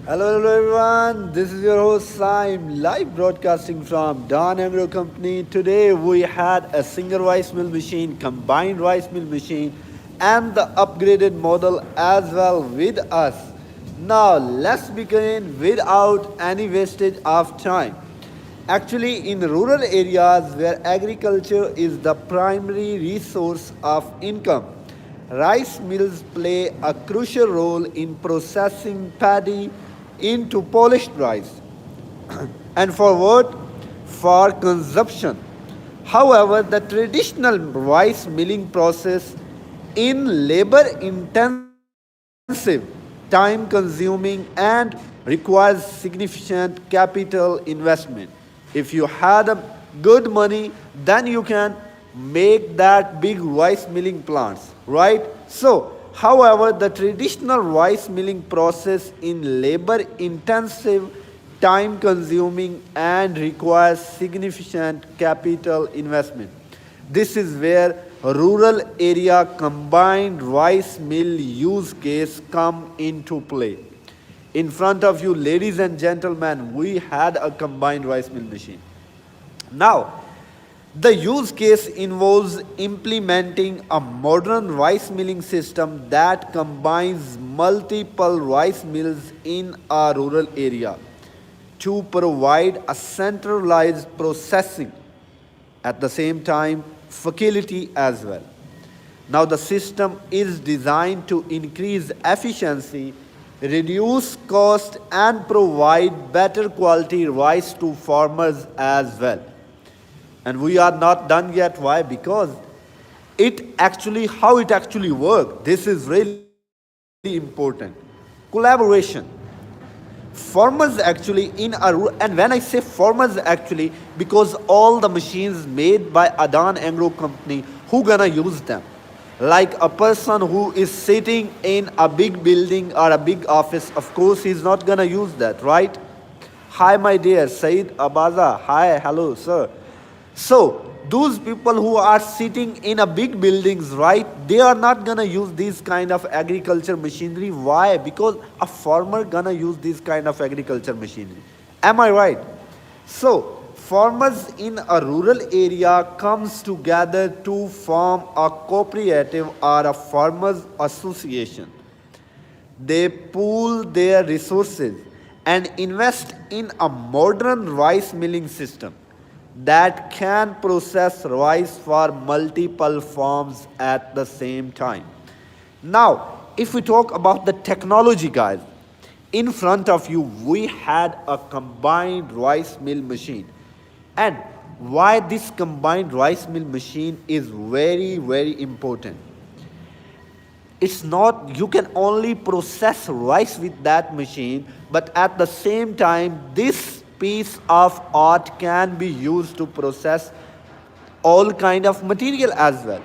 Hello everyone. This is your host Saim, live broadcasting from Don Agro Company. Today we had a single rice mill machine, combined rice mill machine, and the upgraded model as well with us. Now let's begin without any wastage of time. Actually, in rural areas where agriculture is the primary resource of income, rice mills play a crucial role in processing paddy into polished rice and for what? For consumption. However, the traditional rice milling process in labor intensive, time consuming and requires significant capital investment. If you had a good money, then you can make that big rice milling plants, right? So, however, the traditional rice milling process in labor intensive, time consuming and requires significant capital investment. This is where rural area combined rice mill use case come into play. In front of you, ladies and gentlemen, we had a combined rice mill machine. Now, the use case involves implementing a modern rice milling system that combines multiple rice mills in a rural area to provide a centralized processing at the same time facility as well. Now the system is designed to increase efficiency, reduce cost and provide better quality rice to farmers as well. And we are not done yet. Why? Because how it actually works, this is really important. Collaboration. Farmers actually and when I say farmers actually, because all the machines made by Adan Agro Company, who gonna use them? Like a person who is sitting in a big building or a big office, of course he's not gonna use that, right? Hi my dear Said Abaza, hi, hello sir. So those people who are sitting in a big buildings, right, they are not gonna use these kind of agriculture machinery. Why? Because a farmer gonna use this kind of agriculture machinery. Am I right? So farmers in a rural area comes together to form a cooperative or a farmers association. They pool their resources and invest in a modern rice milling system that can process rice for multiple farms at the same time. Now, if we talk about the technology, guys, in front of you, we had a combined rice mill machine. And why this combined rice mill machine is very, very important. It's not, you can only process rice with that machine, but at the same time this piece of art can be used to process all kind of material as well.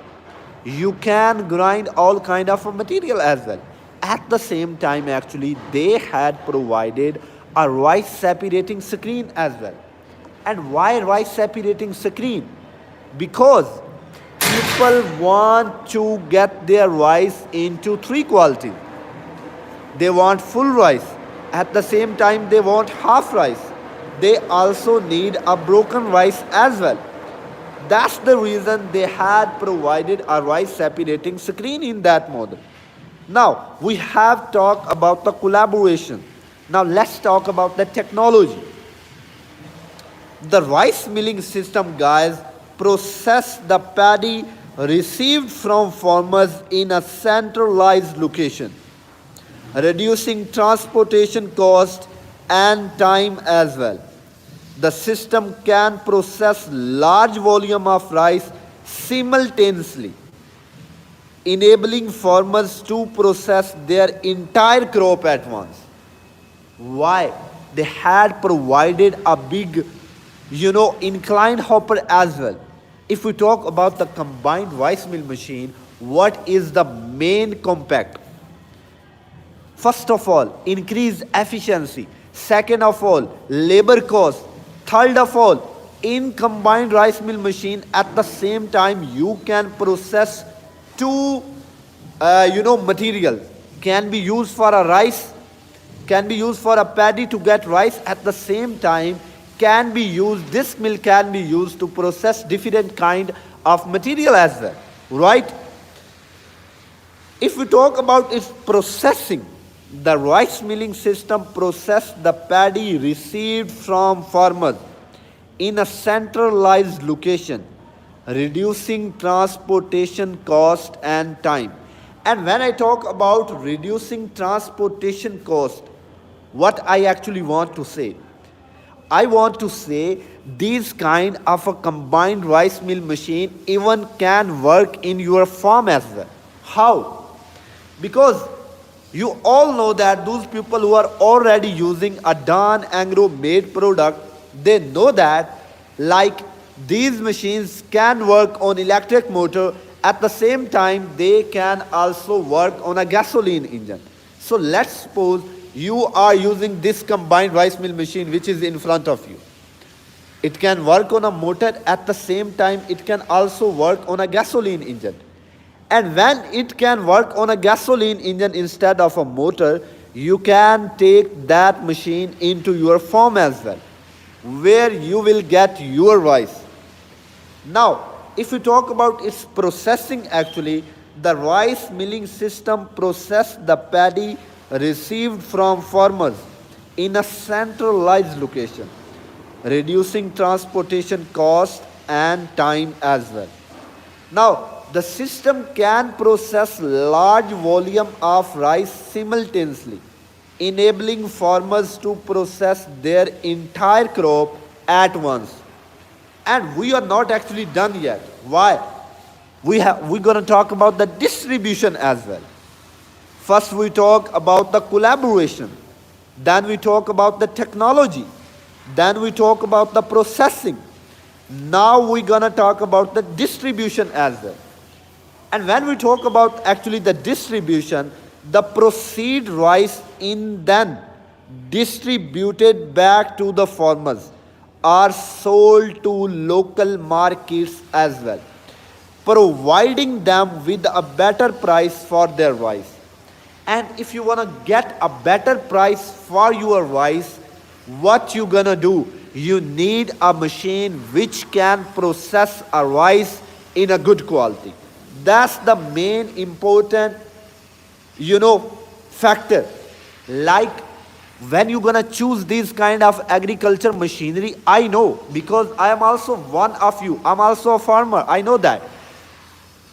You can grind all kind of material as well. At the same time, actually they had provided a rice separating screen as well. And why rice separating screen? Because people want to get their rice into three qualities. They want full rice. At the same time, they want half rice. They also need a broken rice as well. That's the reason they had provided a rice separating screen in that model. Now, we have talked about the collaboration. Now, let's talk about the technology. The rice milling system, guys, process the paddy received from farmers in a centralized location, reducing transportation cost and time as well. The system can process large volume of rice simultaneously, enabling farmers to process their entire crop at once. Why? They had provided a big, inclined hopper as well. If we talk about the combined rice mill machine, what is the main compact? First of all, increase efficiency. Second of all, labor cost. Third of all, in combined rice mill machine, at the same time you can process two materials can be used for a rice can be used for a paddy to get rice. At the same time, can be used, this mill can be used to process different kind of material as well, right? If we talk about its processing, the rice milling system process the paddy received from farmers in a centralized location, reducing transportation cost and time. And when I talk about reducing transportation cost, what I actually want to say, I want to say these kind of a combined rice mill machine even can work in your farm as well. How? Because you all know that those people who are already using a Dan Agro made product, they know that like these machines can work on electric motor, at the same time they can also work on a gasoline engine. So let's suppose you are using this combined rice mill machine which is in front of you. It can work on a motor, at the same time it can also work on a gasoline engine. And when it can work on a gasoline engine instead of a motor, you can take that machine into your farm as well, where you will get your rice. Now, if we talk about its processing, actually, the rice milling system process the paddy received from farmers in a centralized location, reducing transportation cost and time as well. Now, the system can process large volume of rice simultaneously, enabling farmers to process their entire crop at once. And we are not actually done yet. Why? We're going to talk about the distribution as well. First we talk about the collaboration, then we talk about the technology, then we talk about the processing. Now we're going to talk about the distribution as well. And when we talk about actually the distribution, the proceed rice in then distributed back to the farmers are sold to local markets as well, providing them with a better price for their rice. And if you want to get a better price for your rice, what you gonna do? You need a machine which can process a rice in a good quality. That's the main important, factor. Like when you're gonna choose this kind of agriculture machinery, I know because I am also one of you. I'm also a farmer. I know that.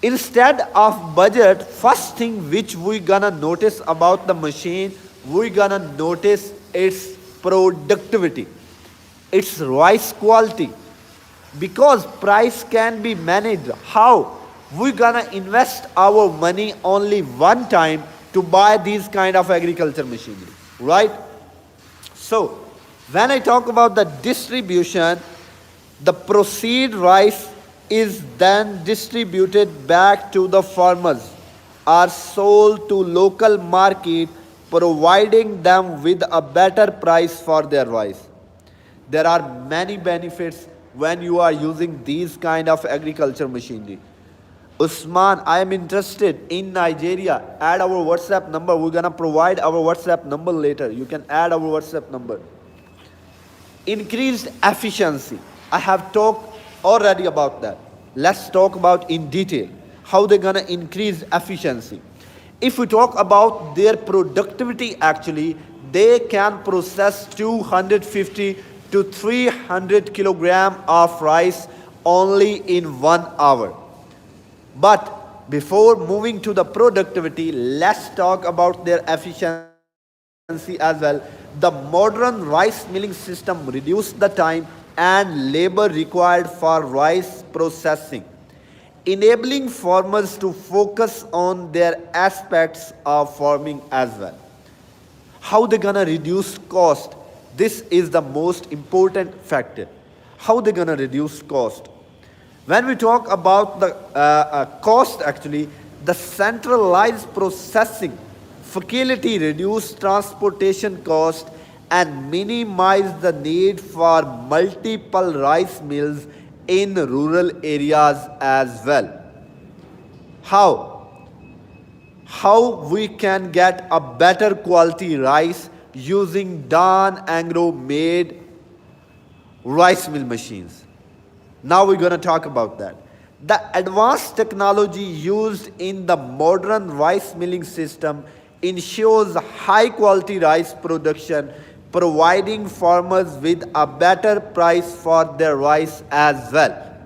Instead of budget, first thing which we gonna notice about the machine, we gonna notice its productivity, its rice quality. Because price can be managed. How? We're gonna invest our money only one time to buy these kind of agriculture machinery, right? So when I talk about the distribution, the proceed rice is then distributed back to the farmers, are sold to local market, providing them with a better price for their rice. There are many benefits when you are using these kind of agriculture machinery. Usman, I am interested in Nigeria. Add our WhatsApp number. We're gonna provide our WhatsApp number later. You can add our WhatsApp number. Increased efficiency. I have talked already about that. Let's talk about in detail how they're gonna increase efficiency. If we talk about their productivity, actually, they can process 250 to 300 kilogram of rice only in 1 hour. But before moving to the productivity, let's talk about their efficiency as well. The modern rice milling system reduced the time and labor required for rice processing, enabling farmers to focus on their aspects of farming as well. How they gonna reduce cost? This is the most important factor. How they gonna reduce cost? When we talk about the cost, actually, the centralized processing facility reduce transportation cost and minimize the need for multiple rice mills in rural areas as well. How we can get a better quality rice using Dan Agro made rice mill machines. Now we're going to talk about that. The advanced technology used in the modern rice milling system ensures high quality rice production, providing farmers with a better price for their rice as well.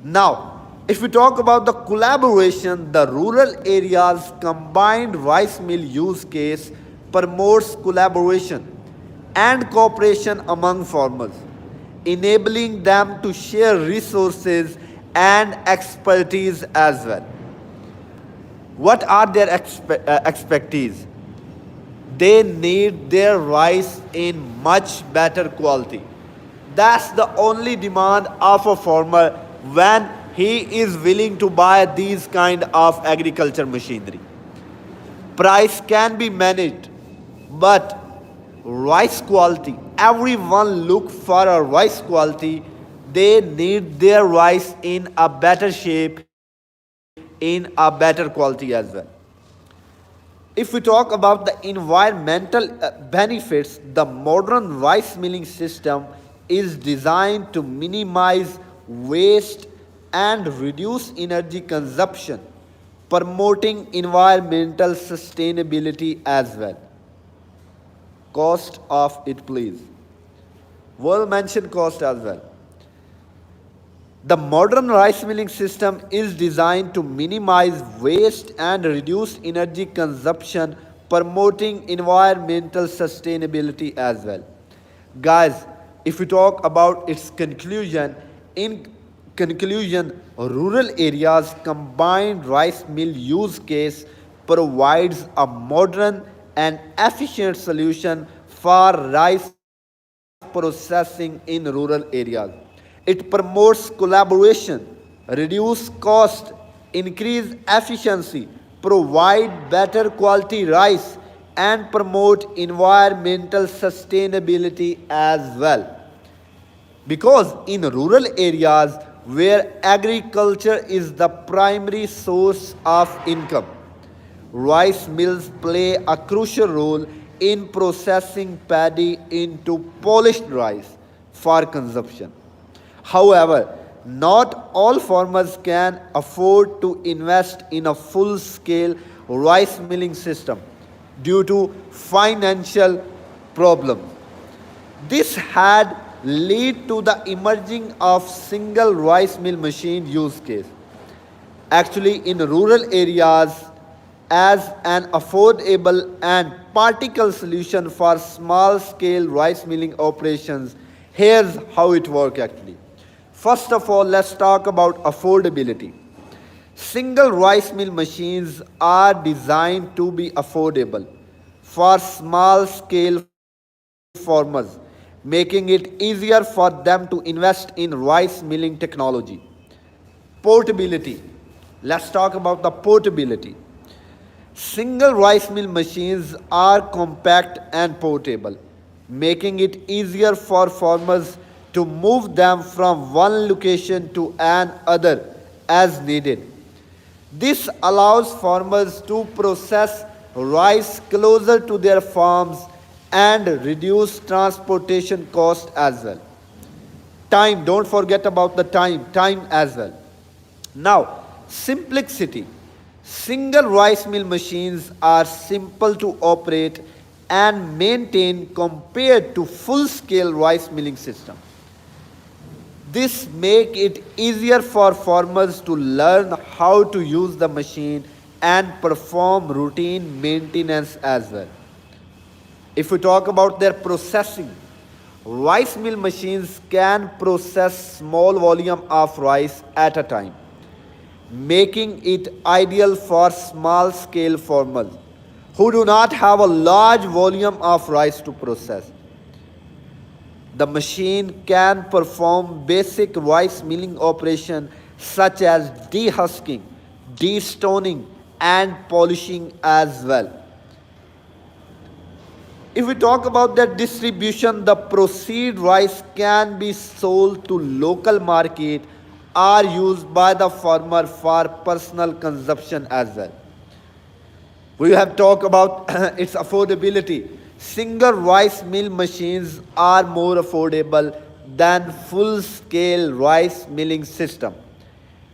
Now, if we talk about the collaboration, the rural areas combined rice mill use case promotes collaboration and cooperation among farmers, enabling them to share resources and expertise as well. What are their expertise? They need their rice in much better quality. That's the only demand of a farmer when he is willing to buy these kind of agriculture machinery. Price can be managed, but rice quality, everyone look for a rice quality. They need their rice in a better shape, in a better quality as well. If we talk about the environmental benefits, the modern rice milling system is designed to minimize waste and reduce energy consumption, promoting environmental sustainability as well. Cost of it, please. We'll mention cost as well. The modern rice milling system is designed to minimize waste and reduce energy consumption, promoting environmental sustainability as well. Guys, if we talk about its conclusion, in conclusion, rural areas combined rice mill use case provides a modern and efficient solution for rice processing in rural areas. It promotes collaboration, reduce cost, increase efficiency, provide better quality rice, and promote environmental sustainability as well. Because in rural areas where agriculture is the primary source of income, rice mills play a crucial role in processing paddy into polished rice for consumption. However, not all farmers can afford to invest in a full-scale rice milling system due to financial problems. This had led to the emerging of single rice mill machine use case. Actually, in rural areas, as an affordable and practical solution for small-scale rice milling operations, here's how it works actually. First of all, let's talk about affordability. Single rice mill machines are designed to be affordable for small scale farmers, making it easier for them to invest in rice milling technology. Portability. Let's talk about the portability. Single rice mill machines are compact and portable, making it easier for farmers to move them from one location to another as needed. This allows farmers to process rice closer to their farms and reduce transportation cost as well. Time, don't forget about the time as well. Now, simplicity. Single rice mill machines are simple to operate and maintain compared to full-scale rice milling system. This make it easier for farmers to learn how to use the machine and perform routine maintenance as well. If we talk about their processing, rice mill machines can process small volume of rice at a time, making it ideal for small scale farmers who do not have a large volume of rice to process. The machine can perform basic rice milling operation such as dehusking, destoning and polishing as well. If we talk about their distribution, the proceed rice can be sold to local market or used by the farmer for personal consumption as well. We have talked about its affordability. single rice mill machines are more affordable than full-scale rice milling system,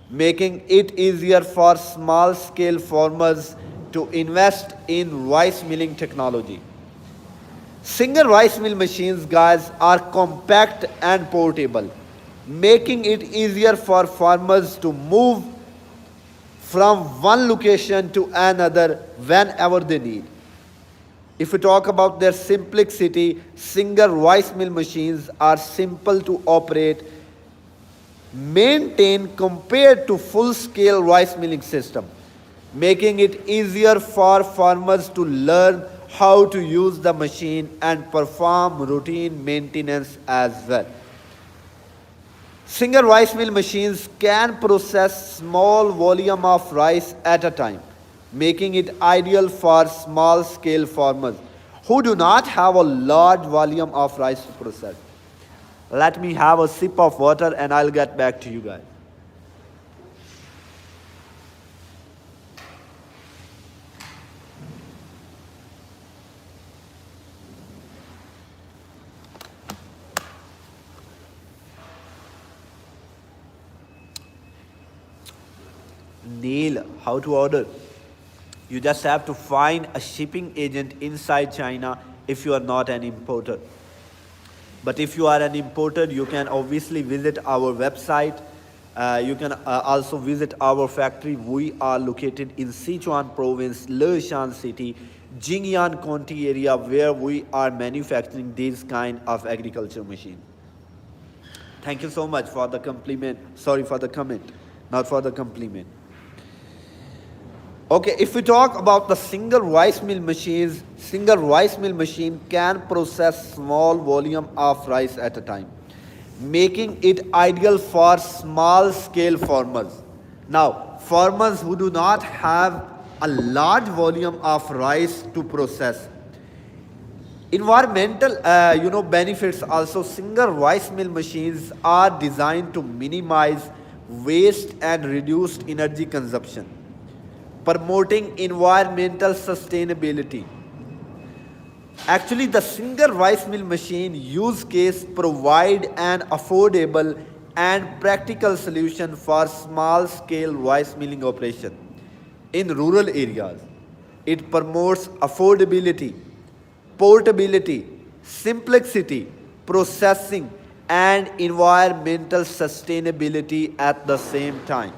making it easier for small-scale farmers to invest in rice milling technology. Single rice mill machines, guys, are compact and portable, making it easier for farmers to move from one location to another whenever they need. If we talk about their simplicity, single rice mill machines are simple to operate, maintain compared to full-scale rice milling system, making it easier for farmers to learn how to use the machine and perform routine maintenance as well. Single rice mill machines can process small volume of rice at a time, making it ideal for small scale farmers who do not have a large volume of rice to process. Let me have a sip of water and I'll get back to you guys. Neil, how to order? You just have to find a shipping agent inside China if you are not an importer. But if you are an importer, you can obviously visit our website. You can also visit our factory. We are located in Sichuan province, Leshan city, Jingyan County area, where we are manufacturing these kind of agriculture machine. Thank you so much for the compliment. Sorry for the comment, not for the compliment. Okay, if we talk about the single rice mill machines, single rice mill machine can process small volume of rice at a time, making it ideal for small scale farmers. Now, farmers who do not have a large volume of rice to process. Environmental benefits also, single rice mill machines are designed to minimize waste and reduce energy consumption, promoting environmental sustainability. Actually, the single rice mill machine use case provide an affordable and practical solution for small scale rice milling operation in rural areas. It promotes affordability, portability, simplicity, processing, and environmental sustainability at the same time.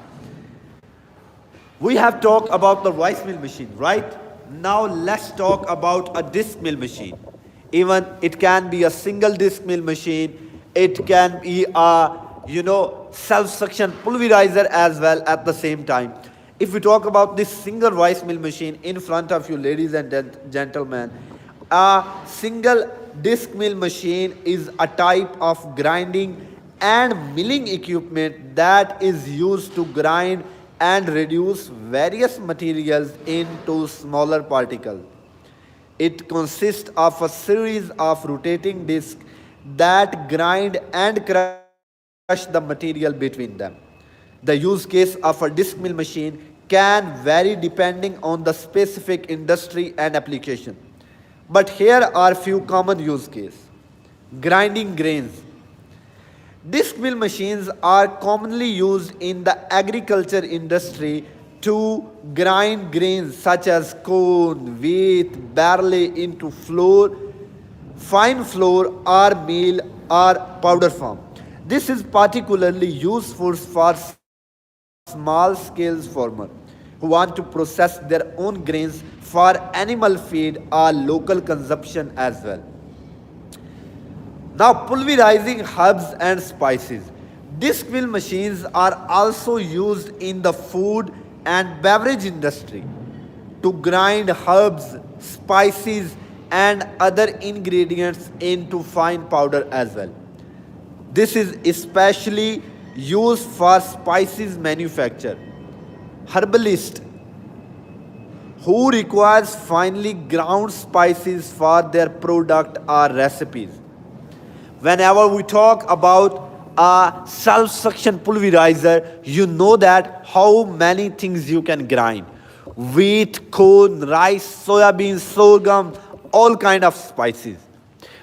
We have talked about the rice mill machine, right? Now let's talk about a disc mill machine. Even it can be a single disc mill machine. It can be a self-suction pulverizer as well at the same time. If we talk about this single rice mill machine in front of you, ladies and gentlemen, a single disc mill machine is a type of grinding and milling equipment that is used to grind and reduce various materials into smaller particles. It consists of a series of rotating discs that grind and crush the material between them. The use case of a disc mill machine can vary depending on the specific industry and application. But here are few common use cases. Grinding grains. Disc mill machines are commonly used in the agriculture industry to grind grains such as corn, wheat, barley into flour, fine flour or meal or powder form. This is particularly useful for small scale farmers who want to process their own grains for animal feed or local consumption as well. Now, pulverizing herbs and spices. Disc mill machines are also used in the food and beverage industry to grind herbs, spices, and other ingredients into fine powder as well. This is especially used for spices manufacture. Herbalist who requires finely ground spices for their product or recipes. Whenever we talk about a self-suction pulverizer, you know that how many things you can grind. Wheat, corn, rice, soya beans, sorghum, all kind of spices.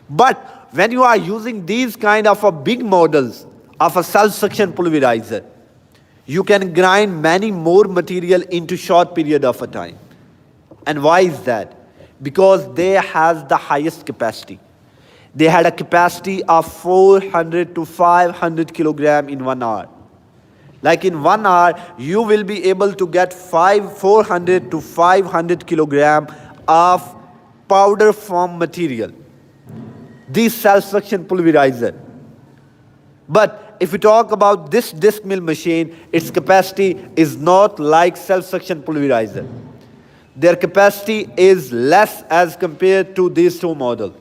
But when you are using these kind of a big models of a self-suction pulverizer, you can grind many more material into short period of a time. And why is that? Because they has the highest capacity. They had a capacity of 400 to 500 kilogram in 1 hour. Like in 1 hour, you will be able to get 400 to 500 kilogram of powder form material. This self-suction pulverizer. But if we talk about this disc mill machine, its capacity is not like self-suction pulverizer. Their capacity is less as compared to these two models.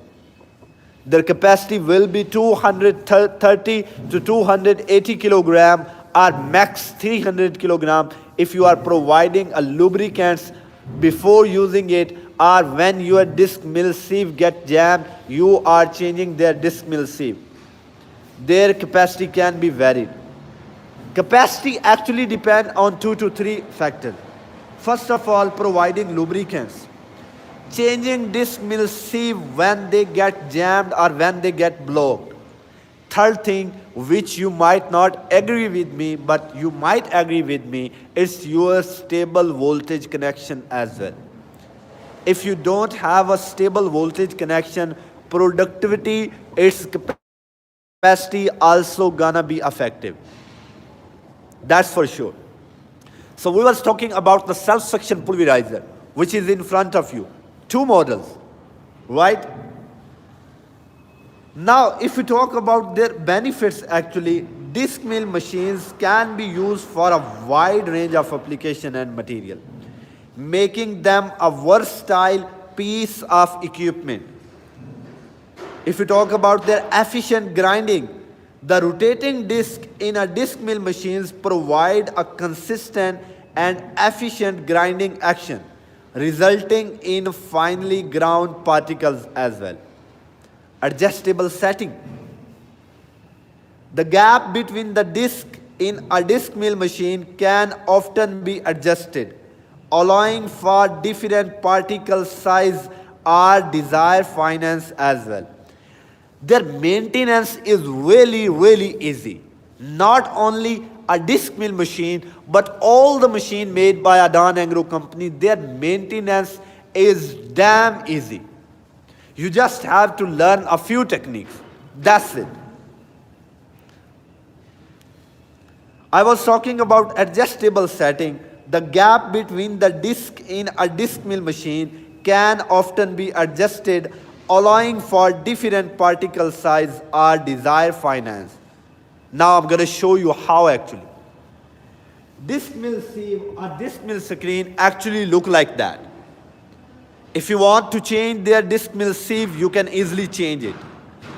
Their capacity will be 230 to 280 kilogram or max 300 kilogram if you are providing a lubricants before using it, or when your disc mill sieve get jammed, you are changing their disc mill sieve. Their capacity can be varied. Capacity actually depends on 2 to 3 factors. First of all, providing lubricants. Changing disc mill sieve when they get jammed or when they get blocked. Third thing, which you might not agree with me, but you might agree with me, is your stable voltage connection as well. If you don't have a stable voltage connection, productivity, its capacity also gonna be affected. That's for sure. So we was talking about the self-suction pulverizer, which is in front of you. 2 models, right? Now, if we talk about their benefits, actually, disc mill machines can be used for a wide range of application and material, making them a versatile piece of equipment. If we talk about their efficient grinding, the rotating disc in a disc mill machines provide a consistent and efficient grinding action, resulting in finely ground particles as well. Adjustable setting. The gap between the disc in a disc mill machine can often be adjusted, allowing for different particle size or desired finance as well. Their maintenance is really easy. Not only a disc mill machine, but all the machine made by Agro company, their maintenance is damn easy. You just have to learn a few techniques. That's it. I was talking about adjustable setting. The gap between the disc in a disc mill machine can often be adjusted, allowing for different particle size or desired finance. Now I'm going to show you how actually. Disc mill sieve or disc mill screen actually look like that. If you want to change their disc mill sieve, you can easily change it.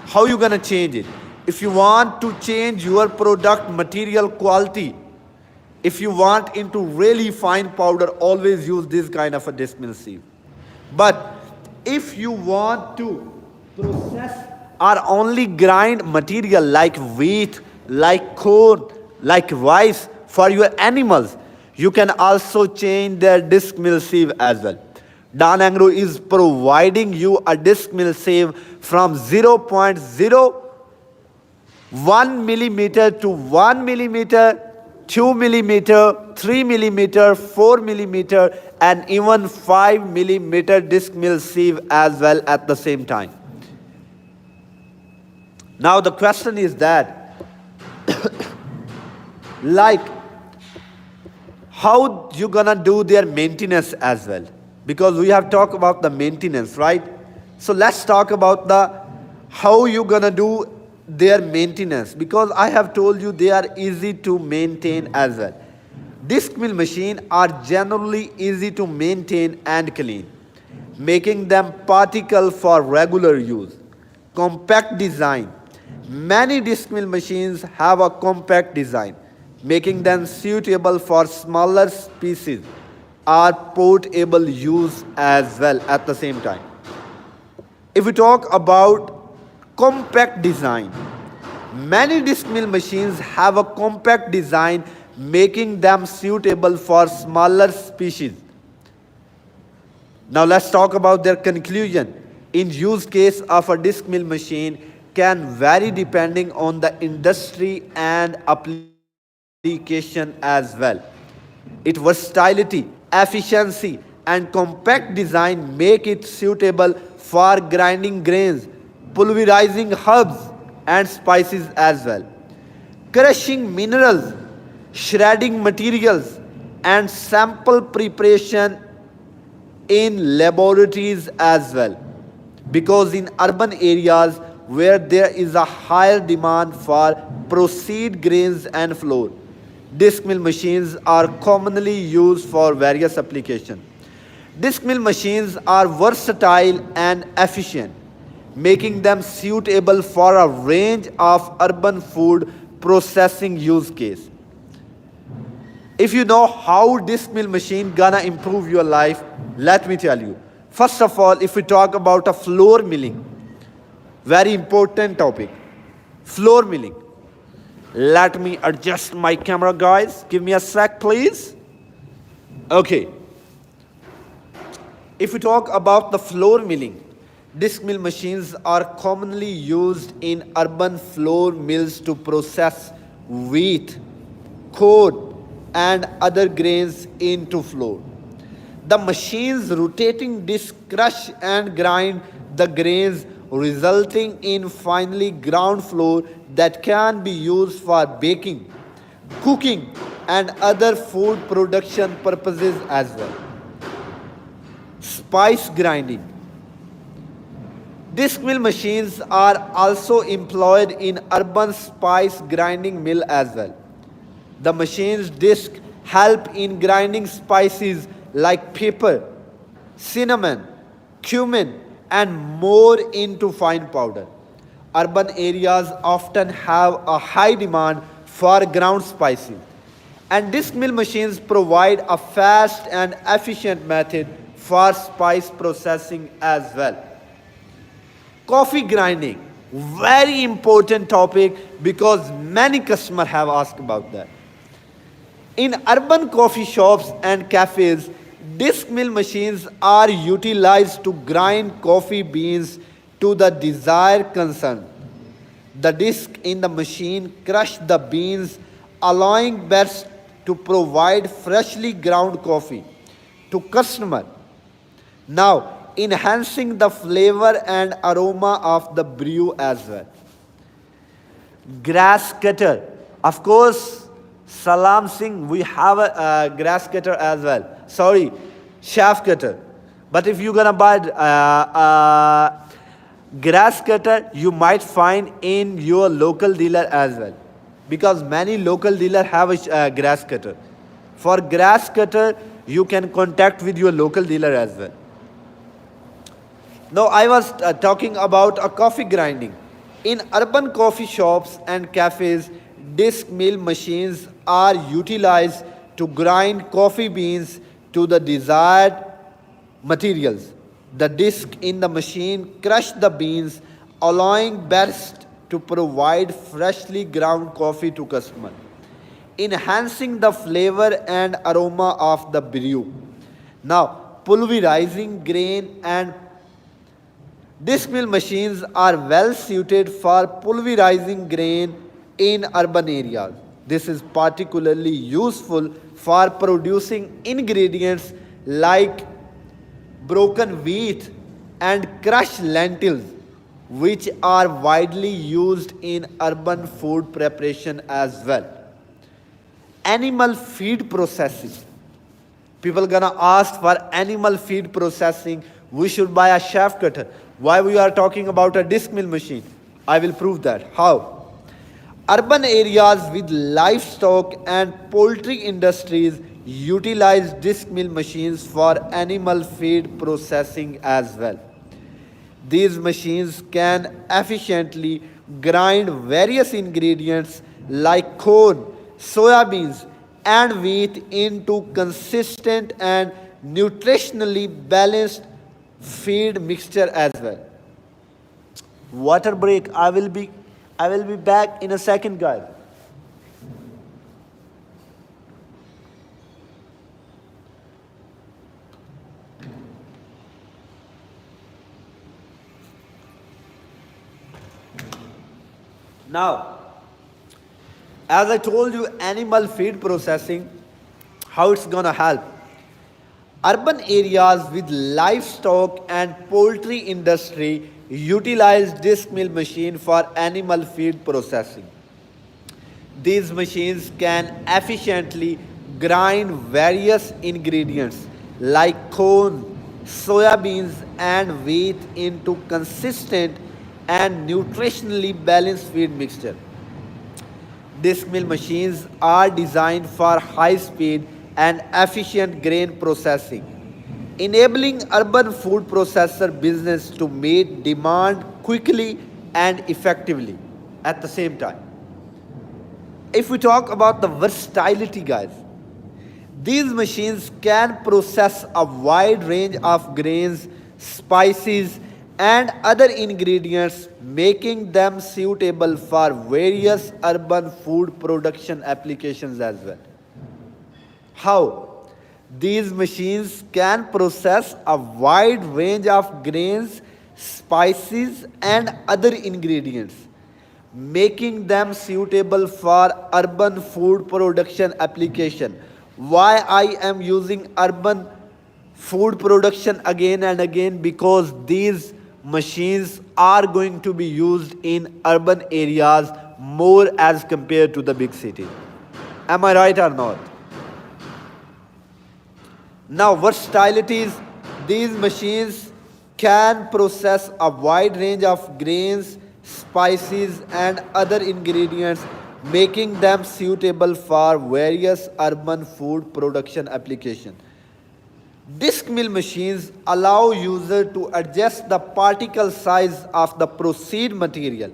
How you going to change it? If you want to change your product material quality, if you want into really fine powder, always use this kind of a disc mill sieve. But if you want to process or only grind material like wheat, like corn, like rice for your animals, you can also change their disc mill sieve as well. Agro is providing you a disc mill sieve from 0.01 millimeter to 1 millimeter, 2 millimeter, 3 millimeter, 4 millimeter, and even 5 millimeter disc mill sieve as well at the same time. Now the question is that, like, how you gonna do their maintenance as well? Because we have talked about the maintenance, right? So let's talk about the how you gonna do their maintenance, because I have told you they are easy to maintain as well. Disc mill machines are generally easy to maintain and clean, making them practical for regular use. Compact design. Many disc mill machines have a compact design, making them suitable for smaller species or portable use as well at the same time. If we talk about compact design, many disc mill machines have a compact design, making them suitable for smaller species. Now let's talk about their conclusion. in use case of a disc mill machine can vary depending on the industry and application as well. Its versatility, efficiency, and compact design make it suitable for grinding grains, pulverizing herbs and spices as well, crushing minerals, shredding materials, and sample preparation in laboratories as well. Because in urban areas where there is a higher demand for processed grains and flour, disc mill machines are commonly used for various applications. Disc mill machines are versatile and efficient, making them suitable for a range of urban food processing use case. If you know how disc mill machine gonna improve your life, let me tell you. First of all, if we talk about a floor milling, very important topic. Floor milling. Let me adjust my camera, guys. Give me a sec, please. Okay. If we talk about the floor milling, disc mill machines are commonly used in urban floor mills to process wheat, corn, and other grains into flour. The machine's rotating disc crush and grind the grains, resulting in finely ground flour that can be used for baking, cooking, and other food production purposes as well. Spice grinding. Disc mill machines are also employed in urban spice grinding mill as well. The machine's disc help in grinding spices like pepper, cinnamon, cumin, and more into fine powder. Urban areas often have a high demand for ground spices, and disc mill machines provide a fast and efficient method for spice processing as well. Coffee grinding, very important topic because many customers have asked about that. In urban coffee shops and cafes, disc mill machines are utilized to grind coffee beans to the desired concern. The disc in the machine crush the beans, allowing best to provide freshly ground coffee to customer. Now, enhancing the flavor and aroma of the brew as well. Grass cutter. Of course, Salam Singh, we have a grass cutter as well. Sorry, shaft cutter. But if you're gonna buy grass cutter, you might find in your local dealer as well. Because many local dealer have a grass cutter. For grass cutter, you can contact with your local dealer as well. Now, I was talking about a coffee grinding. In urban coffee shops and cafes, disc mill machines are utilized to grind coffee beans to the desired materials. The disc in the machine crush the beans, allowing best to provide freshly ground coffee to customer, enhancing the flavor and aroma of the brew. Now, pulverizing grain and disc mill machines are well suited for pulverizing grain in urban areas. This is particularly useful for producing ingredients like broken wheat and crushed lentils, which are widely used in urban food preparation as well. Animal feed processing. People gonna ask for animal feed processing, we should buy a shaft cutter. Why we are talking about a disc mill machine? I will prove that. How? Urban areas with livestock and poultry industries utilize disc mill machines for animal feed processing as well. These machines can efficiently grind various ingredients like corn, soybeans, and wheat into consistent and nutritionally balanced feed mixture as well. Water break. I will be back in a second, guys. Now, as I told you, animal feed processing, how it's gonna help. Urban areas with livestock and poultry industry utilize disc mill machine for animal feed processing. These machines can efficiently grind various ingredients like corn, soybeans, and wheat into consistent and nutritionally balanced feed mixture. Disc mill machines are designed for high speed and efficient grain processing, enabling urban food processor business to meet demand quickly and effectively at the same time. If we talk about the versatility, guys, these machines can process a wide range of grains, spices, and other ingredients, making them suitable for various urban food production applications as well. How? These machines can process a wide range of grains, spices, and other ingredients, making them suitable for urban food production application. Why I am using urban food production again and again? Because these machines are going to be used in urban areas more as compared to the big city. Am I right or not? Now, versatilities, these machines can process a wide range of grains, spices, and other ingredients, making them suitable for various urban food production applications. Disc mill machines allow user to adjust the particle size of the proceed material,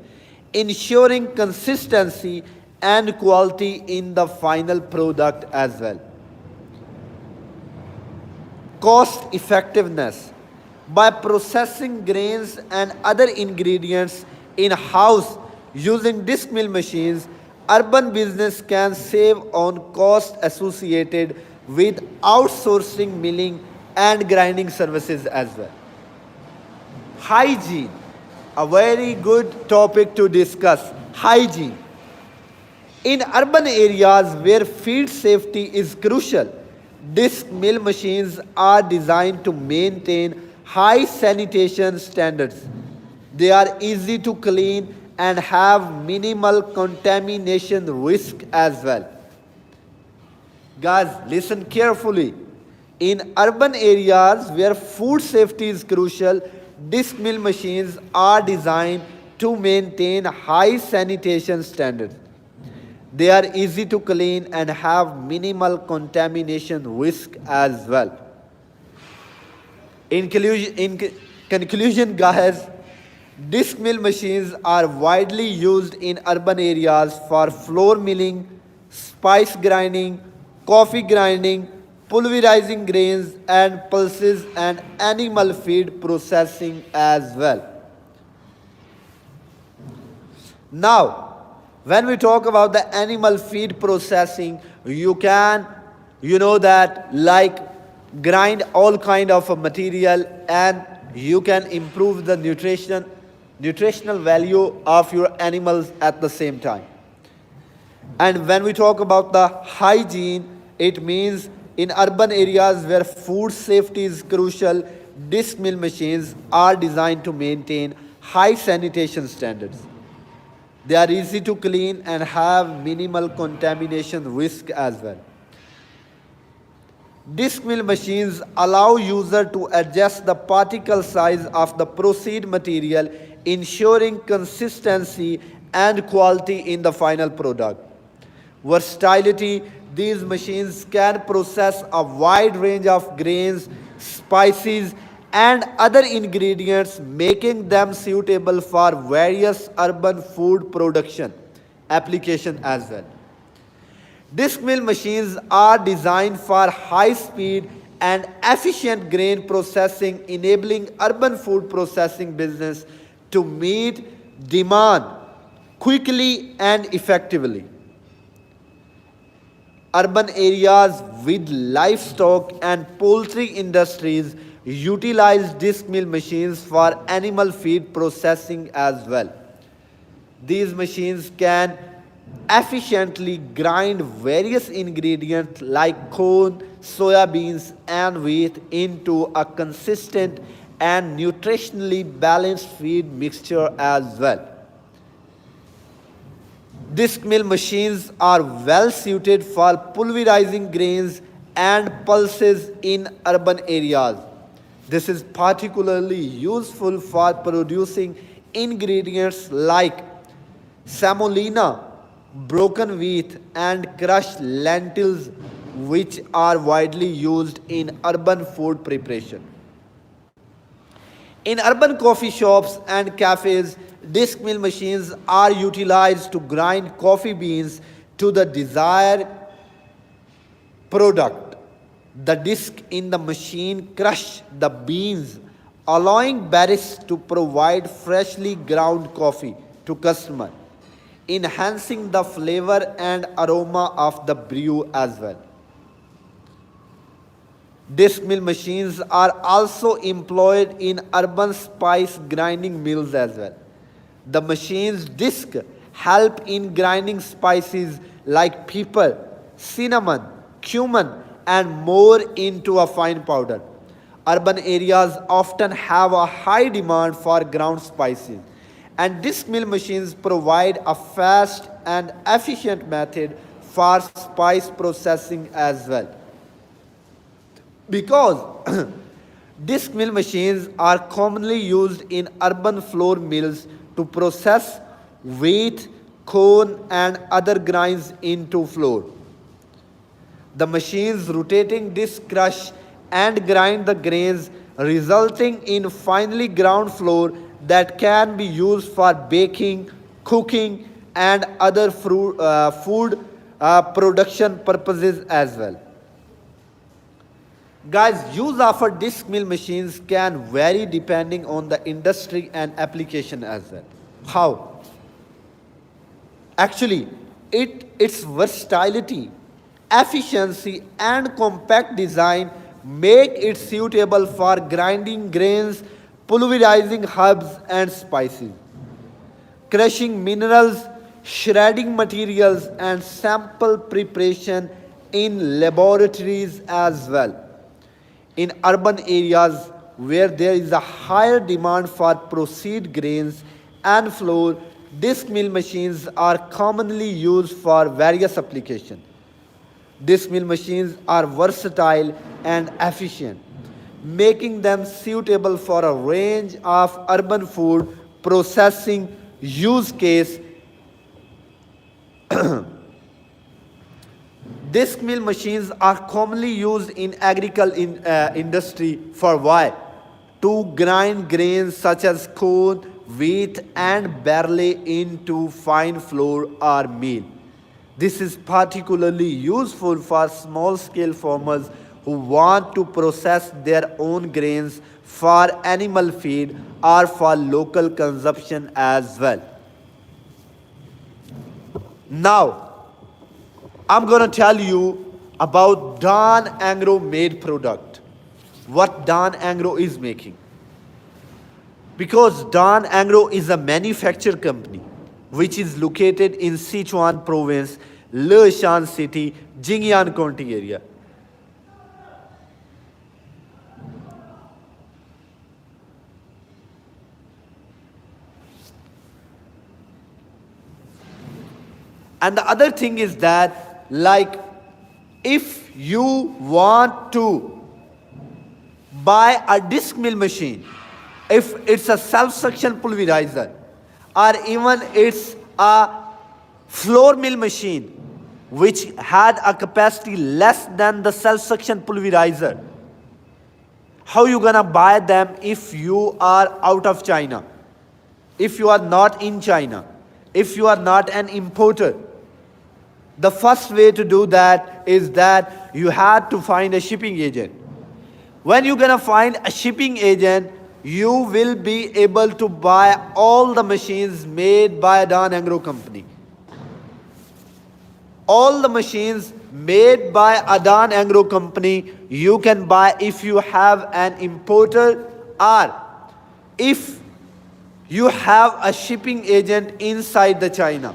ensuring consistency and quality in the final product as well. Cost effectiveness. By processing grains and other ingredients in-house using disc mill machines, urban business can save on costs associated with outsourcing milling and grinding services as well. Hygiene, a very good topic to discuss. Hygiene. In urban areas where feed safety is crucial, disc mill machines are designed to maintain high sanitation standards. They are easy to clean and have minimal contamination risk as well. Guys, listen carefully. In urban areas where food safety is crucial, disc mill machines are designed to maintain high sanitation standards. They are easy to clean and have minimal contamination risk as well. In conclusion, guys, disc mill machines are widely used in urban areas for flour milling, spice grinding, coffee grinding, pulverizing grains and pulses, and animal feed processing as well. Now, when we talk about the animal feed processing, you can, that like grind all kind of a material, and you can improve the nutritional value of your animals at the same time. And when we talk about the hygiene, it means in urban areas where food safety is crucial, disc mill machines are designed to maintain high sanitation standards. They are easy to clean and have minimal contamination risk as well. Disc mill machines allow user to adjust the particle size of the proceed material, ensuring consistency and quality in the final product. Versatility, these machines can process a wide range of grains, spices, and other ingredients, making them suitable for various urban food production application as well. Disc mill machines are designed for high-speed and efficient grain processing, enabling urban food processing business to meet demand quickly and effectively. Urban areas with livestock and poultry industries utilize disc mill machines for animal feed processing as well. These machines can efficiently grind various ingredients like corn, soya beans, and wheat into a consistent and nutritionally balanced feed mixture as well. Disc mill machines are well suited for pulverizing grains and pulses in urban areas. This is particularly useful for producing ingredients like semolina, broken wheat, and crushed lentils, which are widely used in urban food preparation. In urban coffee shops and cafes, disc mill machines are utilized to grind coffee beans to the desired product. The disc in the machine crush the beans, allowing baristas to provide freshly ground coffee to customers, enhancing the flavor and aroma of the brew as well. Disc mill machines are also employed in urban spice grinding mills as well. The machine's disc help in grinding spices like pepper, cinnamon, cumin, and more into a fine powder. Urban areas often have a high demand for ground spices, and disc mill machines provide a fast and efficient method for spice processing as well. Because disc mill machines are commonly used in urban flour mills to process wheat, corn, and other grains into flour. The machine's rotating disc crush and grind the grains, resulting in finely ground flour that can be used for baking, cooking, and other food production purposes as well. Guys, use of a disc mill machines can vary depending on the industry and application as well. How? Actually, its versatility, efficiency, and compact design make it suitable for grinding grains, pulverizing herbs and spices, crushing minerals, shredding materials, and sample preparation in laboratories as well. In urban areas where there is a higher demand for processed grains and flour, disc mill machines are commonly used for various applications. Disc mill machines are versatile and efficient, making them suitable for a range of urban food processing use case. Disc mill machines are commonly used in agricultural industry for why? To grind grains such as corn, wheat, and barley into fine flour or meal. This is particularly useful for small-scale farmers who want to process their own grains for animal feed or for local consumption as well. Now, I'm going to tell you about Don Agro made product. What Don Agro is making. Because Don Agro is a manufacturer company which is located in Sichuan province, Leshan city, Jingyan County area. And the other thing is that, like, if you want to buy a disc mill machine, if it's a self-suction pulverizer, or even it's a flour mill machine which had a capacity less than the self-suction pulverizer, how you gonna buy them if you are out of China, if you are not in China, if you are not an importer? The first way to do that is that you have to find a shipping agent. When you're gonna find a shipping agent, you will be able to buy all the machines made by Don Agro company. All the machines made by Adan Agro company you can buy if you have an importer, or if You have a shipping agent inside the China.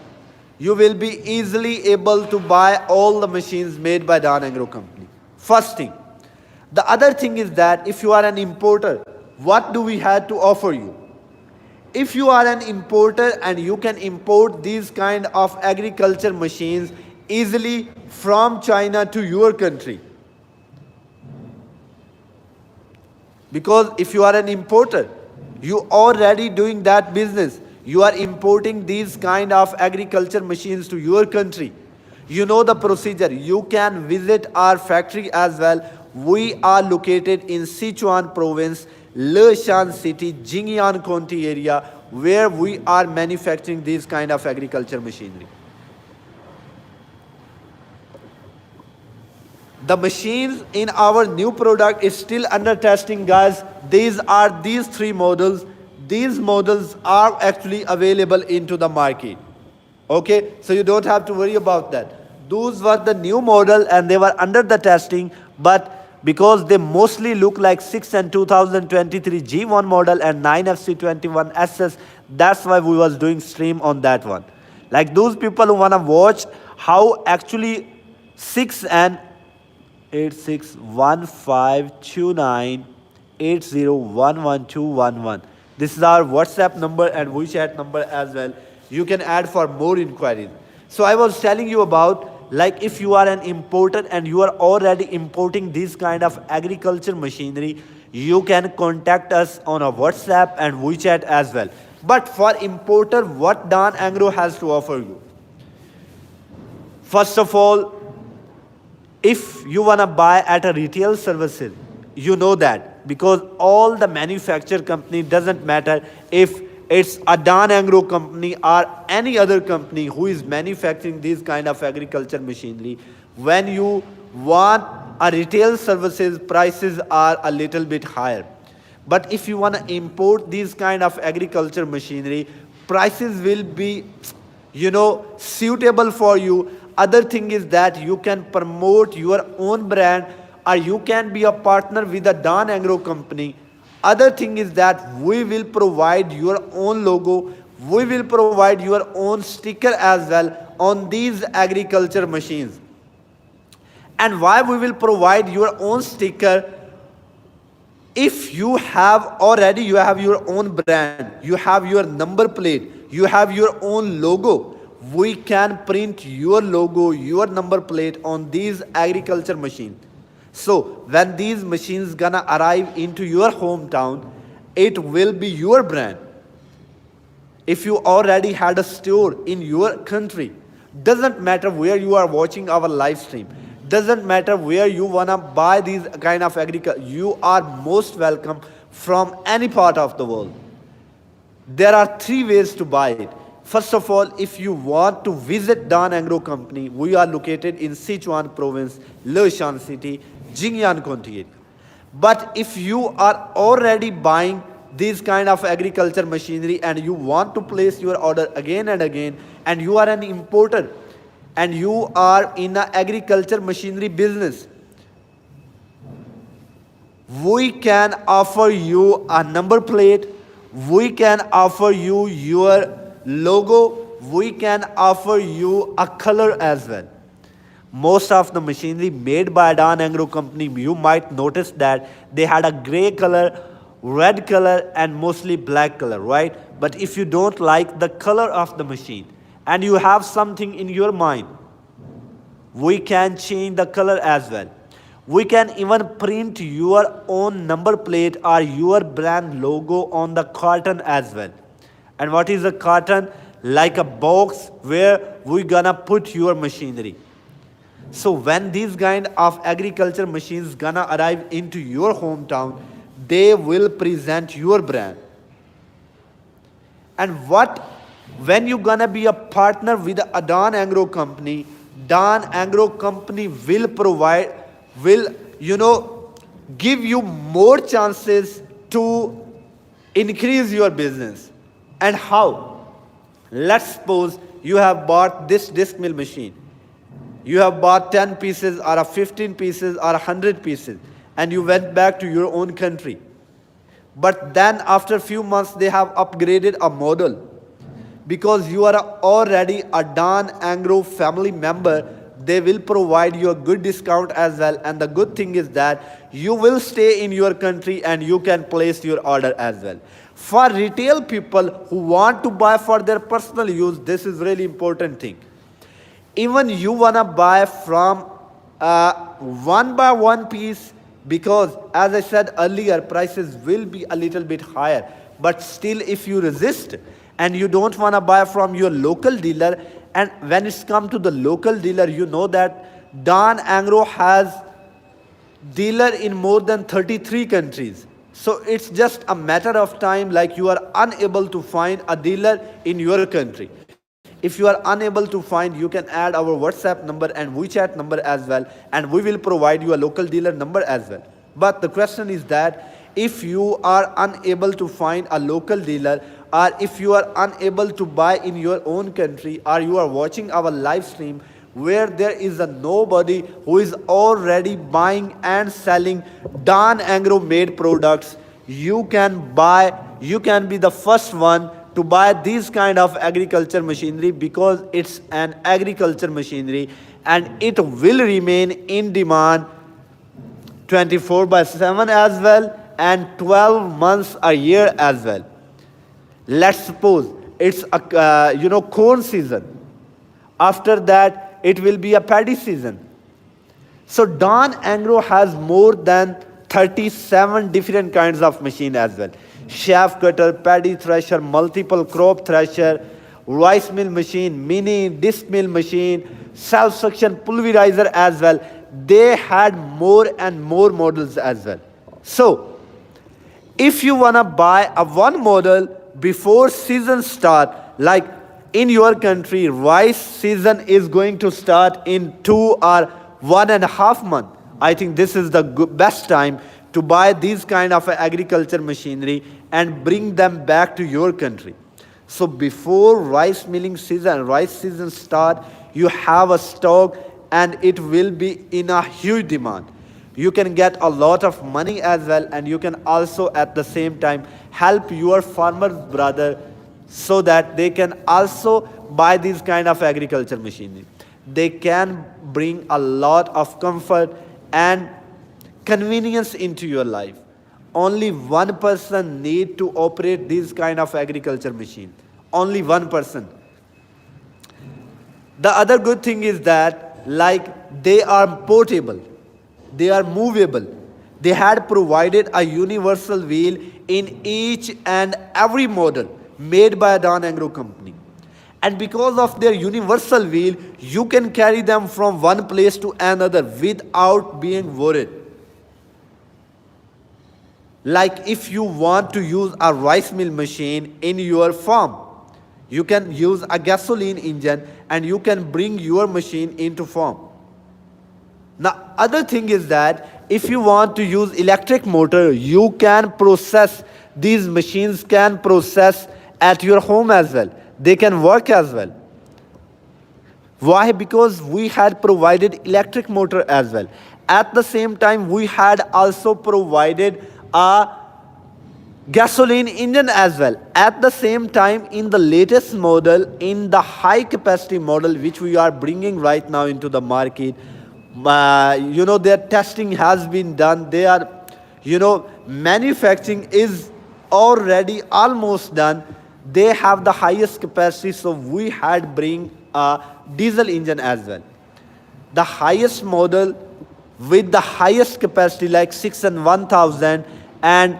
You will be easily able to buy all the machines made by Dan Agro company. First thing. The other thing is that if you are an importer, what do we have to offer you? If you are an importer and you can import these kind of agriculture machines easily from China to your country. Because if you are an importer, you already doing that business. You are importing these kind of agriculture machines to your country. You know the procedure. You can visit our factory as well. We are located in Sichuan province, Leshan city, Jingyan County area, where we are manufacturing these kind of agriculture machinery. The machines in our new product is still under testing, guys. These are these three models. These models are actually available into the market. Okay, so you don't have to worry about that. Those were the new model and they were under the testing, but because they mostly look like 6 and 2023 G1 model and 9FC21 SS, that's why we was doing stream on that one. Like those people who wanna watch how actually 6 and 86152980111211. This is our WhatsApp number and WeChat number as well. You can add for more inquiries. So I was telling you about, like, if you are an importer and you are already importing this kind of agriculture machinery, you can contact us on a WhatsApp and WeChat as well. But for importer, what Dan Agro has to offer you? First of all, if you wanna buy at a retail services, you know that because all the manufacturer company, doesn't matter if it's a Dan Agro company or any other company who is manufacturing these kind of agriculture machinery, when you want a retail services, prices are a little bit higher. But if you want to import these kind of agriculture machinery, prices will be, suitable for you. Other thing is that you can promote your own brand or you can be a partner with a Dan Agro company. Other thing is that we will provide your own logo, we will provide your own sticker as well on these agriculture machines. And why we will provide your own sticker? If you have your own brand, you have your number plate, you have your own logo, we can print your logo, your number plate on these agriculture machines. So when these machines gonna arrive into your hometown, it will be your brand. If you already had a store in your country, doesn't matter where you are watching our live stream, doesn't matter where you wanna buy these kind of agriculture, you are most welcome from any part of the world. There are three ways to buy it. First of all, if you want to visit Dan Agro company, we are located in Sichuan province, Leshan city, Jingyan County area. But if you are already buying these kind of agriculture machinery and you want to place your order again and again, and you are an importer and you are in the agriculture machinery business, we can offer you a number plate, we can offer you your logo, we can offer you a color as well. Most of the machinery made by Dan Agro company, you might notice that they had a gray color, red color and mostly black color, right? But if you don't like the color of the machine and you have something in your mind, we can change the color as well. We can even print your own number plate or your brand logo on the carton as well. And what is a carton? Like a box where we gonna put your machinery. So when these kind of agriculture machines gonna arrive into your hometown, they will present your brand. And when you gonna be a partner with a Dan Agro company, Dan Agro company will give you more chances to increase your business. And how? Let's suppose you have bought this disc mill machine. You have bought 10 pieces or 15 pieces or 100 pieces and you went back to your own country. But then after few months, they have upgraded a model. Because you are already a Dan Agro family member, they will provide you a good discount as well. And the good thing is that you will stay in your country and you can place your order as well. For retail people who want to buy for their personal use, this is really important thing. Even you wanna buy from one by one piece, because as I said earlier, prices will be a little bit higher. But still, if you resist and you don't want to buy from your local dealer, and when it's come to the local dealer, you know that Dan Agro has dealer in more than 33 countries. So it's just a matter of time, like you are unable to find a dealer in your country. If you are unable to find, you can add our WhatsApp number and WeChat number as well, and we will provide you a local dealer number as well. But the question is that if you are unable to find a local dealer, or if you are unable to buy in your own country, or you are watching our live stream where there is a nobody who is already buying and selling Dan Agro made products, you can be the first one to buy these kind of agriculture machinery, because it's an agriculture machinery and it will remain in demand 24/7 as well, and 12 months a year as well. Let's suppose it's a corn season. After that, it will be a paddy season. So Dan Agro has more than 37 different kinds of machine as well. Chaff cutter, paddy thresher, multiple crop thresher, rice mill machine, mini disc mill machine, self-suction pulverizer as well. They had more and more models as well. So, if you wanna buy a one model before season start, like in your country, rice season is going to start in 2 or 1.5 months. I think this is the best time to buy these kind of agriculture machinery and bring them back to your country. So before rice season start, you have a stock and it will be in a huge demand. You can get a lot of money as well, and you can also at the same time help your farmers brother so that they can also buy these kind of agriculture machinery. They can bring a lot of comfort and convenience into your life. Only one person need to operate these kind of agriculture machine. Only one person. The other good thing is that, like, they are portable, they are movable. They had provided a universal wheel in each and every model made by Dan Agro company. And because of their universal wheel, you can carry them from one place to another without being worried. Like if you want to use a rice mill machine in your farm, you can use a gasoline engine and you can bring your machine into farm. Now, other thing is that if you want to use electric motor, you can process, these machines can process at your home as well. They can work as well. Why? Because we had provided electric motor as well. At the same time, we had also provided a gasoline engine as well. At the same time, in the latest model, in the high capacity model which we are bringing right now into the market, their testing has been done. They are, manufacturing is already almost done. They have the highest capacity, so we had bring a diesel engine as well. The highest model with the highest capacity, like 6 and 1000 and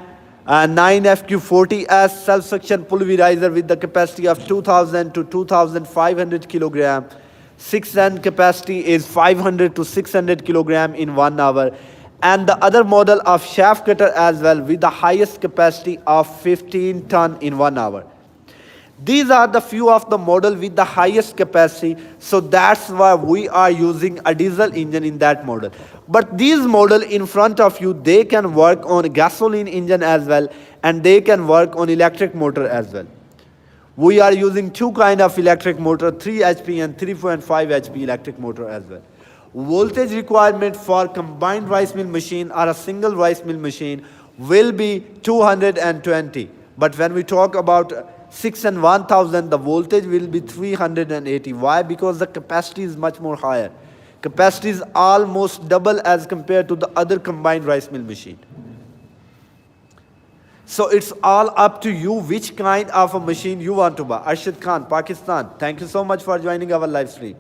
9FQ40S self-suction pulverizer with the capacity of 2000 to 2500 kilogram. 6N capacity is 500 to 600 kilogram in 1 hour. And the other model of shaft cutter as well with the highest capacity of 15 ton in 1 hour. These are the few of the model with the highest capacity, so that's why we are using a diesel engine in that model. But these model in front of you, they can work on gasoline engine as well, and they can work on electric motor as well. We are using two kind of electric motor, 3 HP and 3.5 HP electric motor as well. Voltage requirement for combined rice mill machine or a single rice mill machine will be 220. But when we talk about 6 and 1000, the voltage will be 380. Why? Because the capacity is much more higher. Capacity is almost double as compared to the other combined rice mill machine. So it's all up to you which kind of a machine you want to buy. Arshad Khan, Pakistan, thank you so much for joining our live stream.